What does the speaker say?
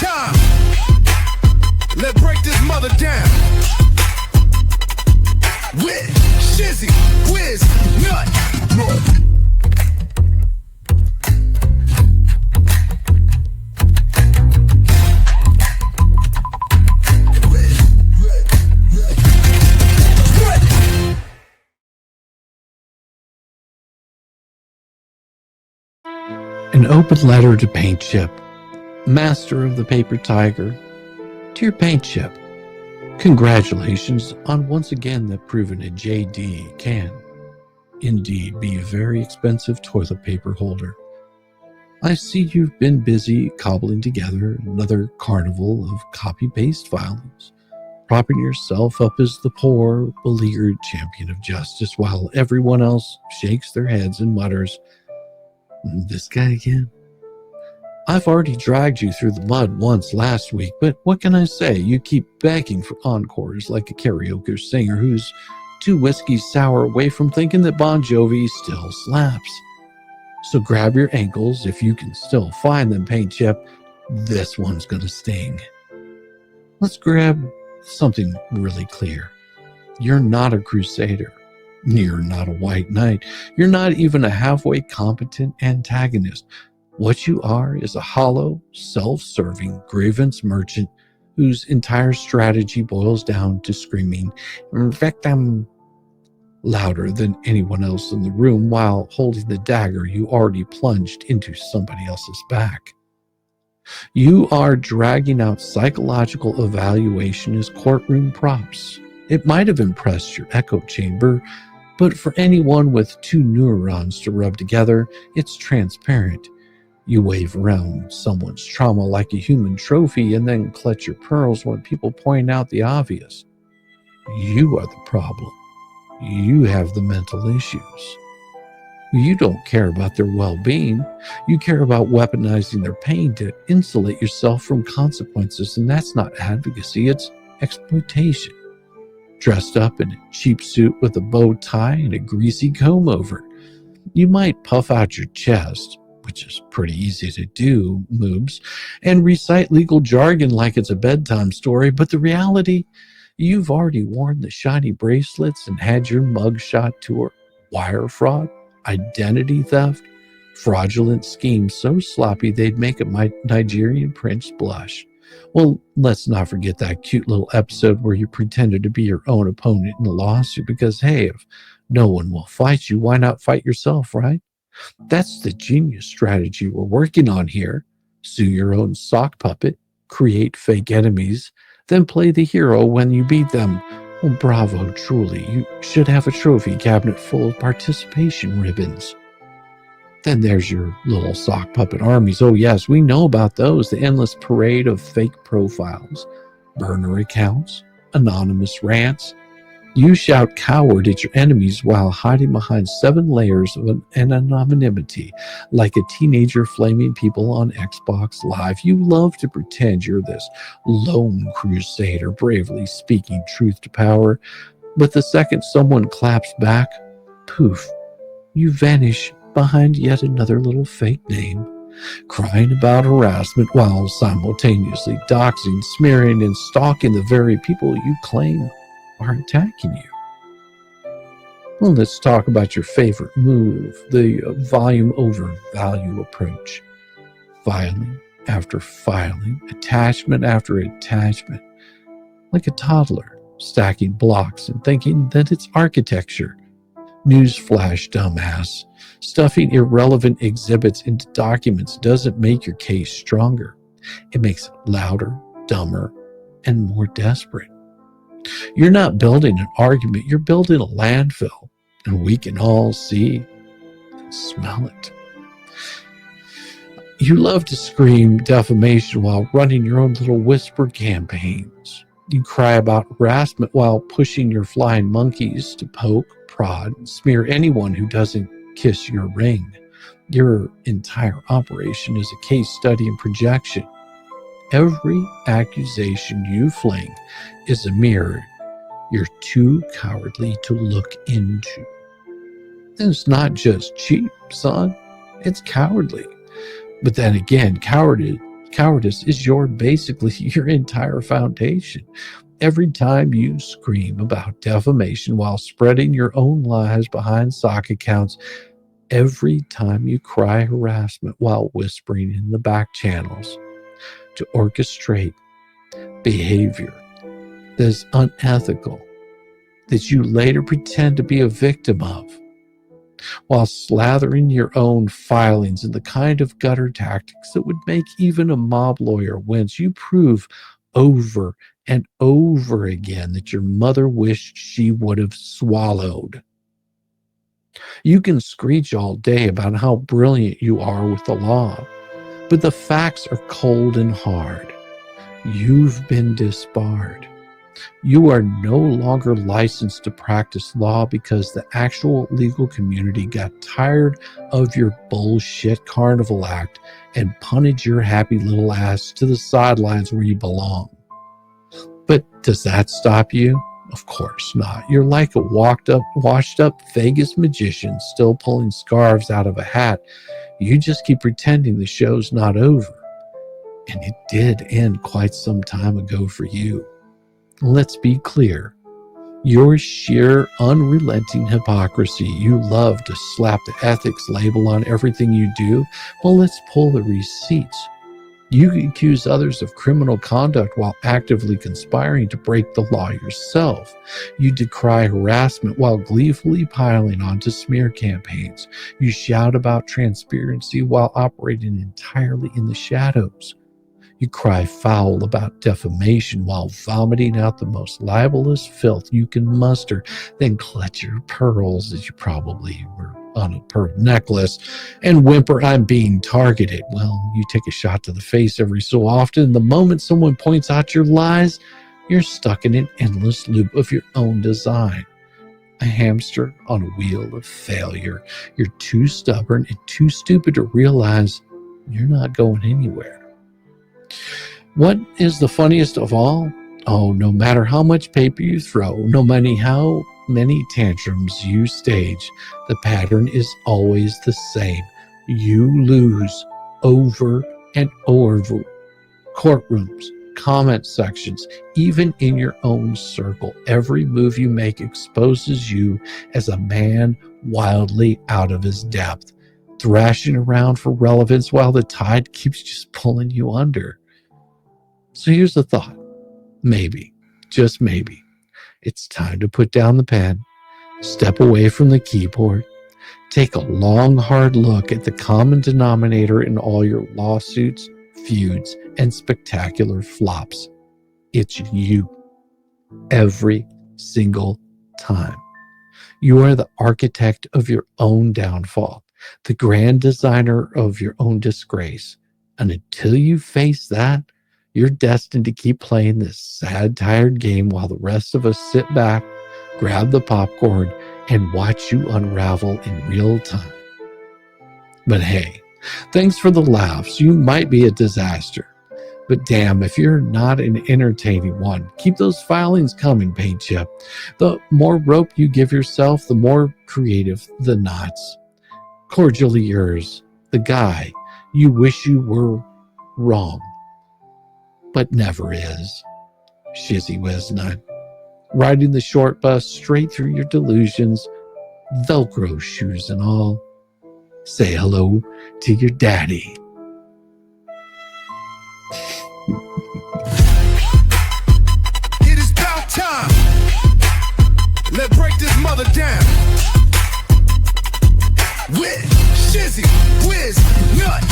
time. Let's break this mother down. With Shizzywhiznut. An open letter to Paint Chip, master of the paper tiger. Dear Paint Chip, congratulations on once again that proving a JD can indeed be a very expensive toilet paper holder. I see you've been busy cobbling together another carnival of copy-paste filings, propping yourself up as the poor, beleaguered champion of justice while everyone else shakes their heads and mutters, "This guy again?" I've already dragged you through the mud once last week, but what can I say? You keep begging for encores like a karaoke singer who's 2 whiskeys sour away from thinking that Bon Jovi still slaps. So grab your ankles if you can still find them, Paint Chip. This one's gonna sting. Let's grab something really clear. You're not a crusader. You're not a white knight. You're not even a halfway competent antagonist. What you are is a hollow, self-serving grievance merchant whose entire strategy boils down to screaming "victim" louder than anyone else in the room while holding the dagger you already plunged into somebody else's back. You are dragging out psychological evaluation as courtroom props. It might have impressed your echo chamber, but for anyone with 2 neurons to rub together, it's transparent. You wave around someone's trauma like a human trophy and then clutch your pearls when people point out the obvious. You are the problem. You have the mental issues. You don't care about their well-being. You care about weaponizing their pain to insulate yourself from consequences, and that's not advocacy, it's exploitation. Dressed up in a cheap suit with a bow tie and a greasy comb over. You might puff out your chest, which is pretty easy to do, moobs, and recite legal jargon like it's a bedtime story, but the reality, you've already worn the shiny bracelets and had your mugshot tour, wire fraud, identity theft, fraudulent schemes so sloppy they'd make a Nigerian prince blush. Well, let's not forget that cute little episode where you pretended to be your own opponent in a lawsuit because, hey, if no one will fight you, why not fight yourself, right? That's the genius strategy we're working on here. Sue your own sock puppet, create fake enemies, then play the hero when you beat them. Well, bravo, truly. You should have a trophy cabinet full of participation ribbons. Then there's your little sock puppet armies. Oh yes, we know about those. The endless parade of fake profiles, burner accounts, anonymous rants. You shout coward at your enemies while hiding behind 7 layers of anonymity, like a teenager flaming people on Xbox Live. You love to pretend you're this lone crusader bravely speaking truth to power, but the second someone claps back, poof, you vanish behind yet another little fake name, crying about harassment while simultaneously doxing, smearing, and stalking the very people you claim are attacking you. Well, let's talk about your favorite move, the volume over value approach. Filing after filing, attachment after attachment, like a toddler stacking blocks and thinking that it's architecture. Newsflash, dumbass. Stuffing irrelevant exhibits into documents doesn't make your case stronger. It makes it louder, dumber, and more desperate. You're not building an argument, you're building a landfill, and we can all see and smell it. You love to scream defamation while running your own little whisper campaigns. You cry about harassment while pushing your flying monkeys to poke, prod, and smear anyone who doesn't kiss your ring. Your entire operation is a case study in projection. Every accusation you fling is a mirror you're too cowardly to look into. And it's not just cheap, son. It's cowardly. But then again, cowardice Cowardice is basically your entire foundation. Every time you scream about defamation while spreading your own lies behind sock accounts, every time you cry harassment while whispering in the back channels to orchestrate behavior that is unethical, that you later pretend to be a victim of, while slathering your own filings in the kind of gutter tactics that would make even a mob lawyer wince, you prove over and over again that your mother wished she would have swallowed. You can screech all day about how brilliant you are with the law, but the facts are cold and hard. You've been disbarred. You are no longer licensed to practice law because the actual legal community got tired of your bullshit carnival act and punted your happy little ass to the sidelines where you belong. But does that stop you? Of course not. You're like a washed up Vegas magician still pulling scarves out of a hat. You just keep pretending the show's not over. And it did end quite some time ago for you. Let's be clear. Your sheer unrelenting hypocrisy, you love to slap the ethics label on everything you do. Well, let's pull the receipts. You accuse others of criminal conduct while actively conspiring to break the law yourself. You decry harassment while gleefully piling onto smear campaigns. You shout about transparency while operating entirely in the shadows. You cry foul about defamation while vomiting out the most libelous filth you can muster, then clutch your pearls as you probably were on a pearl necklace and whimper, "I'm being targeted." Well, you take a shot to the face every so often. The moment someone points out your lies, you're stuck in an endless loop of your own design. A hamster on a wheel of failure. You're too stubborn and too stupid to realize you're not going anywhere. What is the funniest of all? Oh, no matter how much paper you throw, no matter how many tantrums you stage, the pattern is always the same. You lose over and over. Courtrooms, comment sections, even in your own circle. Every move you make exposes you as a man wildly out of his depth, thrashing around for relevance while the tide keeps just pulling you under. So here's the thought. Maybe, just maybe, it's time to put down the pen, step away from the keyboard, take a long, hard look at the common denominator in all your lawsuits, feuds, and spectacular flops. It's you. Every single time. You are the architect of your own downfall, the grand designer of your own disgrace. And until you face that, you're destined to keep playing this sad, tired game while the rest of us sit back, grab the popcorn, and watch you unravel in real time. But hey, thanks for the laughs. You might be a disaster. But damn, if you're not an entertaining one, keep those filings coming, Paint Chip. The more rope you give yourself, the more creative the knots. Cordially yours, the guy you wish you were wrong, but never is. Shizzywhiznut, riding the short bus straight through your delusions, Velcro shoes and all. Say hello to your daddy. It is about time. Let's break this mother down. With Shizzywhiznut.